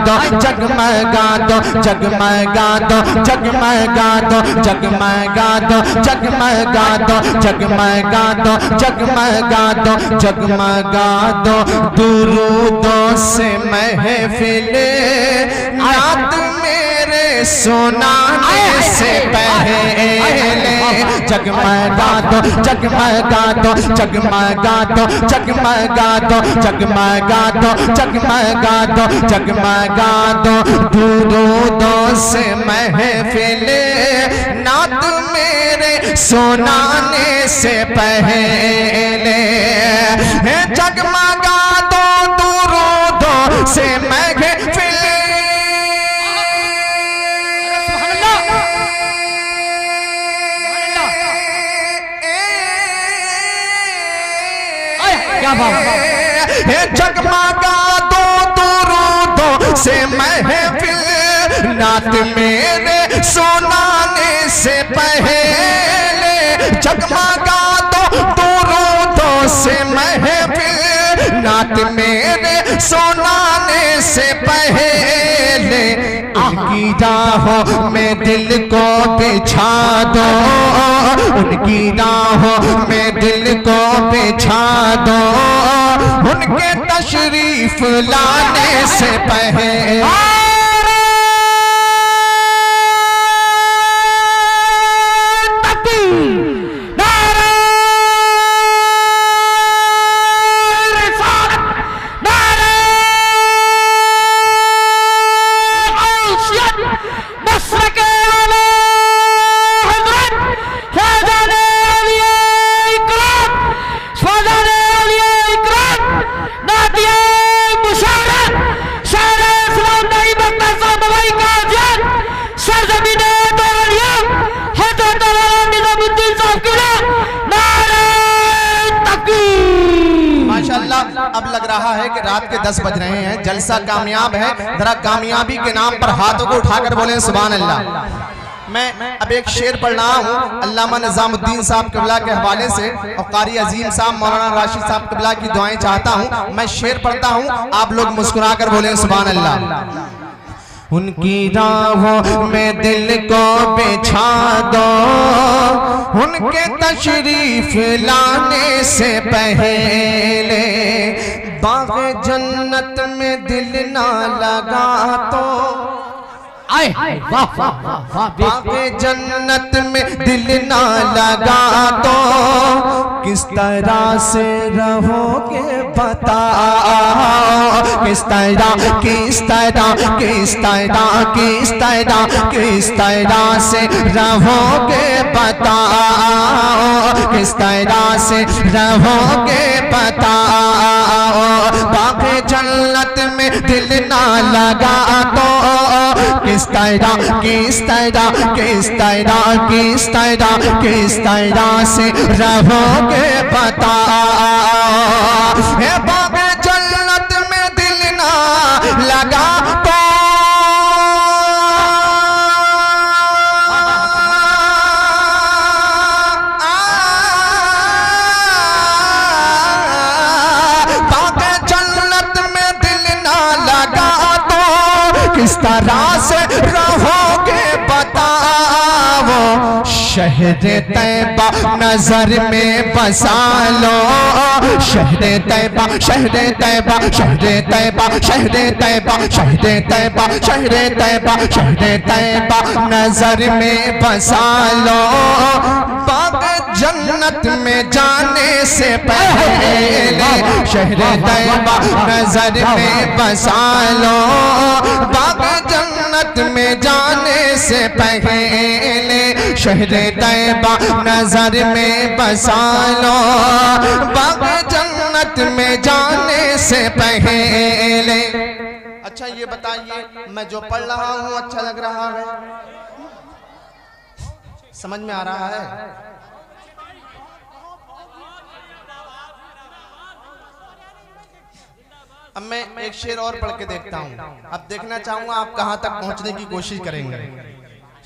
दो जगमगा दो जगमगा दो जगमगा दो जगमगा दो जगमगा दो जगमगा दो जगमगा दो जगमगा दो दुरूदों से महफिले रात मेरे सुनाने से पहले जगमगा दो जगमगा दो जगमगा दो जगमगा दो जगमगा दो जगमगा दो जगमगा दो दुरूदों से महफिले नात मेरे सुनाने से पहले जगमगा दो दुरूदों से महफिले जगमगा दो दुरूदों से महफिल नात मेरे सुनाने से पहले जगमगा दो दुरूदों से महफिल नात मेरे सुनाने से पहले उनकी राहों में दिल को बिछा दो उनकी राहों में दिल को बिछा दो उनके तशरीफ लाने से पहले अब लग रहा है कि रात के 10 बज रहे हैं, जलसा कामयाब है। जरा कामयाबी के नाम पर हाथों को उठाकर बोलें सुभान अल्लाह। मैं अब एक शेर पढ़ रहा हूँ अल्लामा निजामुद्दीन साहब क़िबला के हवाले से और कारी अजीम साहब मौलाना राशिद साहब क़िबला की दुआएं चाहता हूँ। मैं शेर पढ़ता हूँ, आप लोग मुस्कुरा कर बोलें सुभान अल्लाह। उनकी राहों में दिल को बिछा दो उनके तशरीफ लाने से पहले बाग़े जन्नत में दिल ना लगा तो बाग़े जन्नत में दिल ना लगा तो किस तरह से रहोगे बताओ किस तरह किस तरह किस तरह किस तरह किस तरह से रहोगे बताओ किस तरह से रहोगे बताओ बाग़े जन्नत में दिल ना लगा तो किस तरह किस तरह किस तरह किस तरह किस तरह से रहोगे बताओ बाग़े जन्नत में दिल ना लगा तो बाग़े जन्नत में दिल ना लगा तो किस तरह से रहोगे बताओ शहर तैबा नजर में बसा लो शहर तैबा शहर तैबा शहर तैबा शहर तैबा शहर तैबा शहर तैबा शहर तैबा नजर में बसा लो बाग़े जन्नत में जाने से पहले शहर तैबा नजर में बसा लो बाग़े जन्नत में जाने से पहले शहर तैबा नजर में बसा लो बाग़े जन्नत में जाने से पहले। अच्छा ये बताइए मैं जो पढ़ रहा हूँ अच्छा लग रहा है, समझ में आ रहा है? अब मैं एक शेर और पढ़ के देखता हूँ। अब देखना चाहूंगा आप कहाँ तक पहुँचने की कोशिश करेंगे।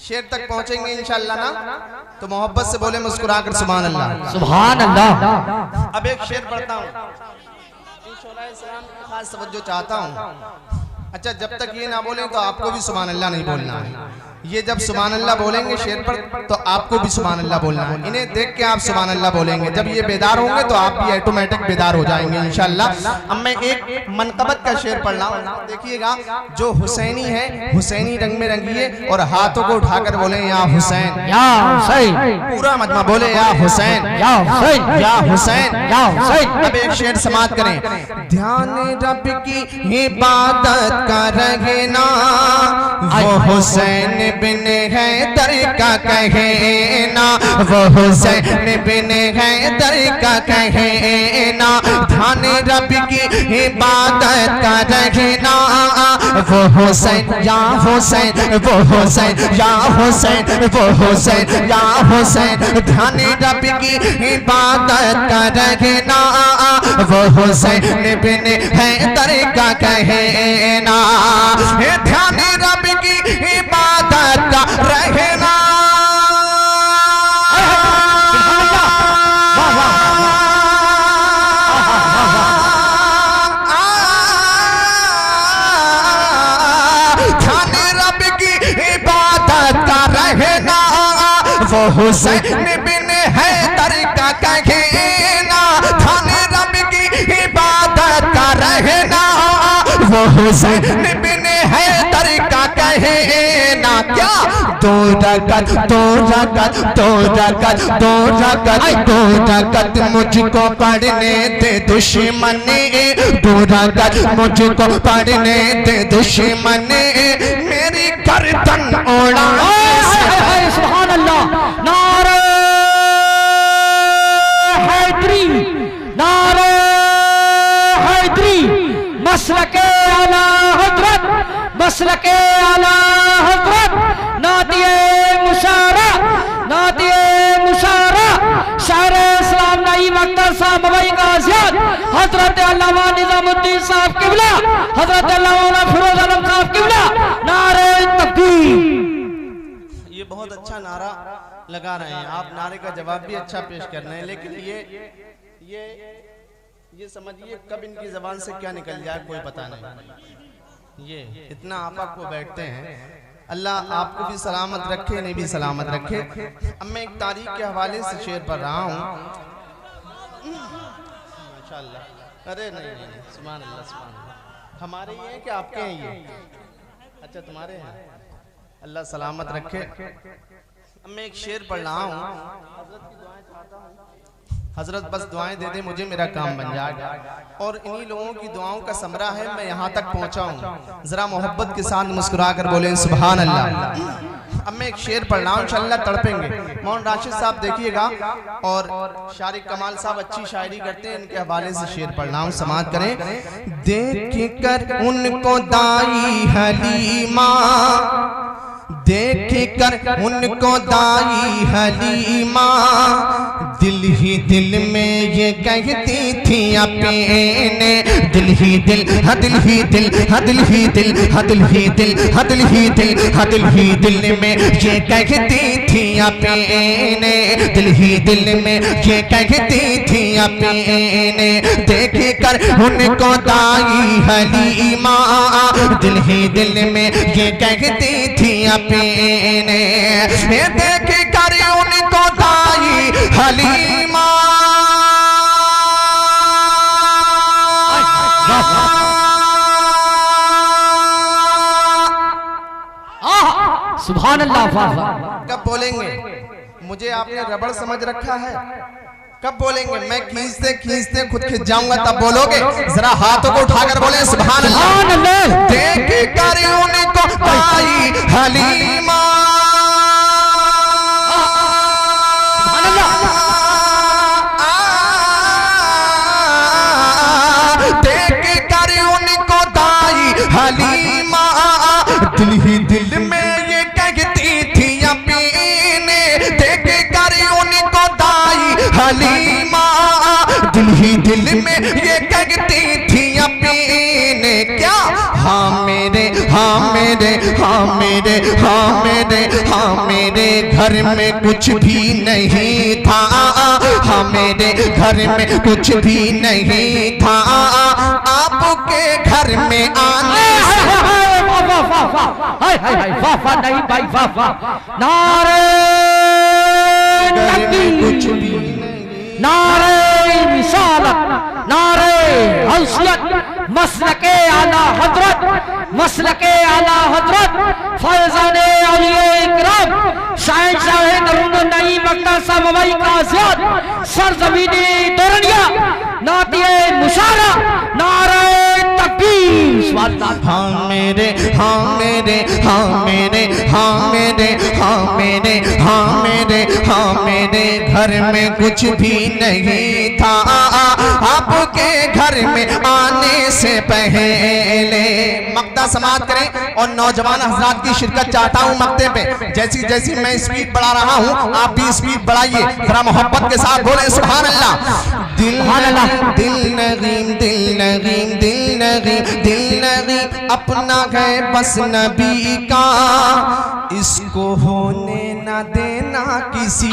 शेर तक पहुँचेंगे इंशाअल्लाह ना, तो मोहब्बत से बोले मुस्कुरा कर सुभान अल्लाह सुभान अल्लाह। अब एक शेर पढ़ता हूँ, खास तवज्जो चाहता हूँ। अच्छा, जब तक ये ना बोलें तो आपको भी सुभान अल्लाह नहीं बोलना है। ये जब सुभान अल्लाह बोलेंगे शेर पर तो आपको भी सुभान अल्लाह बोलना है। इन्हें देख के आप सुभान अल्लाह बोलेंगे। जब ये बेदार होंगे तो आप भी ऑटोमेटिक बेदार हो जाएंगे इंशाअल्लाह। अब मैं एक मनकबत का शेर पढ़ रहा हूँ, देखिएगा। जो हुसैनी है हुसैनी रंग में रंगिए और हाथों को उठाकर बोले या हुसैन, या हुसैन। पूरा मजमा बोले या हुसैन, या हुसैन, या हुसैन, या हुसैन। अब एक शेर समाप्त करें। ध्यान रब की इबादत का रहना, वो हुसैन बिन हैदर का कहना, वो हुसैन बिन हैदर का कहना। ध्यान रब की इबादत का रहना, वो हुसैन या हुसैन, वो हुसैन या हुसैन, वो हुसैन या हुसैन। ध्यान रब की इबादत का रहना, वो हुसैन बिन हैदर का कहना। ध्यान रब की इबादत का रहना, ध्यान रब की इबादत का रहना, वो हुसैन बिन हैदर का कहना। ध्यान रब की इबादत का रहना, वो हुसैन बिन हैदर का कहना। क्या दो रकत, दो रकत, दो रकत, दो रकत, दो रकत मुझको पढ़ने दे दुश्मने, दो रकत मुझको पढ़ने दे दुश्मने, मेरी गर्दन ओढ़ा। सुभान अल्लाह। नारे हैदरी, नारे हैदरी। मसलके आला हजरत, मसलके आला हजरत। नातिए मुशारा, नातिए मुशारा। शायर इस्लाम नईम अख्तर साहब मवई गाजियात, हजरत अल्लामा निजामुद्दीन साहब किबला, हजरत अल्लामा फिरोज आलम साहब किबला। नारे तकबीर। ये बहुत अच्छा नारा लगा रहे हैं आप, नारे का जवाब भी अच्छा पेश कर रहे हैं, लेकिन ये समझिए कब इनकी जबान से क्या निकल जाए कोई पता नहीं। ये इतना आपा को बैठते हैं। अल्लाह आपको भी सलामत रखे, नहीं भी सलामत रखे। अब मैं एक तारीख के हवाले से शेर पढ़ रहा हूँ। माशाअल्लाह। अरे नहीं नहीं, सुभान अल्लाह, सुभान अल्लाह। हमारे ये हैं कि आपके हैं ये? अच्छा, तुम्हारे हैं। अल्लाह सलामत रखे। अब मैं एक शेर पढ़ रहा हूँ। हजरत की दुआएं चाहता हूँ, हजरत बस दुआएं दे दे मुझे, मेरा काम बन जाएगा। और इन्हीं लोगों की दुआओं का समरा है मैं यहाँ तक पहुँचा हूँ। जरा मोहब्बत के साथ मुस्कुरा कर बोले सुभान अल्लाह। अब मैं एक शेर पढ़ रहा हूँ, इंशाअल्लाह तड़पेंगे। मोहन राशिद साहब देखिएगा, और शारिक कमाल साहब अच्छी शायरी करते हैं, इनके हवाले से शेर पढ़ रहा हूँ, समाअत करें। देख कर उनको दाई हलीमा, देख कर उनको दाई हलीमा, दिल ही दिल में ये कहती थी अपने, दिल ही दिल, हाँ दिल ही दिल, हाँ दिल ही दिल, हाँ दिल ही दिल, हाँ दिल ही दिल, हाँ दिल ही दिल में ये कहती थी अपने, दिल ही दिल में ये कहती थी अपने। देख कर उनको दाई हलीमा, दिल ही दिल में ये कहती थी अपने। देख कर उनको दाई हलीमा, सुभान अल्लाह। कब बोलेंगे? मुझे आपने रबड़ समझ रखा है? कब बोलेंगे? मैं खींचते खींचते खुद खिंच जाऊंगा तब बोलोगे। जरा हाथों को उठाकर बोले सुभान अल्लाह। देख कर उनको दाई हलीमा, देख कर उनको दाई हलीमा, दिल ही दिल में ये कहती थी अपने। देख कर उनको दाई हलीमा, दिल ही दिल में ये कहती थी अपने। क्या? हाँ मेरे, हाँ मेरे, हाँ मेरे, हाँ मेरे, हाँ मेरे घर में कुछ भी नहीं था, हाँ मेरे घर में कुछ भी नहीं था, आपके घर में आने से हाय हाय हाय वाह वाह नहीं भाई वाह वाह। नारे तकबीर, नारे रिसालत, नारे हौसियत, मसलके आला हजरत, मसलके आला हजरत फैजाने औलिया इकराम शाहिद शाह दरूद नई मक्ता साहब का आज़ाद सरजमीनी तोरनिया नातिए मुशारा नारे तकबीर। हाँ मेरे हाँ मेरे हाँ मेरे हाँ मेरे हाँ मेरे हाँ मेरे हाँ मेरे घर में कुछ भी नहीं था आपके घर में आने से पहले। मक्ता समाप्त करें और नौजवान हजरात की शिरकत चाहता हूँ मक्ते पे। जैसी जैसी मैं स्पीड बढ़ा रहा हूँ आप भी स्पीड बढ़ाइए, जरा मोहब्बत के साथ बोले सुभान अल्लाह। दिल दिल नगीम दिल नगीम दिल नगीम दिल नगीम अपना है बस नबी का, इसको होने न देना किसी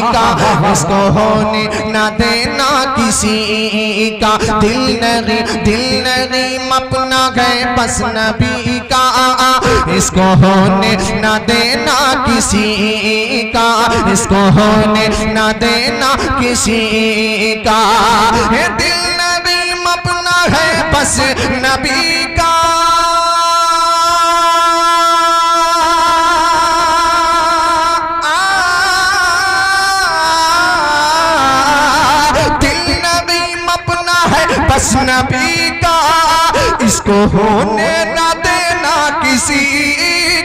का, इसको होने न देना किसी का। दिल नगीम अपना है बस नबी का, इसको होने न देना किसी का, इसको होने न देना किसी का। दिल नगीम अपना है बस नबी का, बस नबी का, इसको होने न देना किसी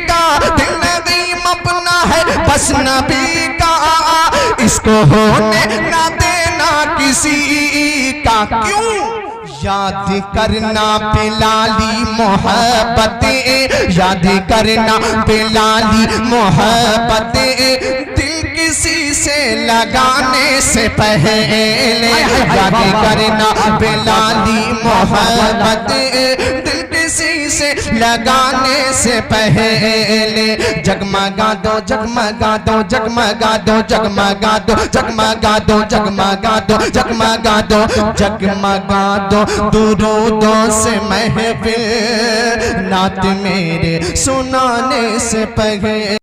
का। दिल नगीम अपना है बस नबी का, इसको होने न देना किसी का। क्यों? याद करना बिलाली मोहब्बतें, याद करना बिलाली मोहब्बतें, दिल किसी से लगाने से पहले। याद करना बिलाली मोहब्बतें, दिल किसी से लगाने से पहले। जगमगा दो जगमगा दो जगमगा दो जगमगा दो जगमगा दो जगमगा दो जगमगा दो जगमगा दो दुरूदों से महफिल, नात मेरे सुनाने से पहले।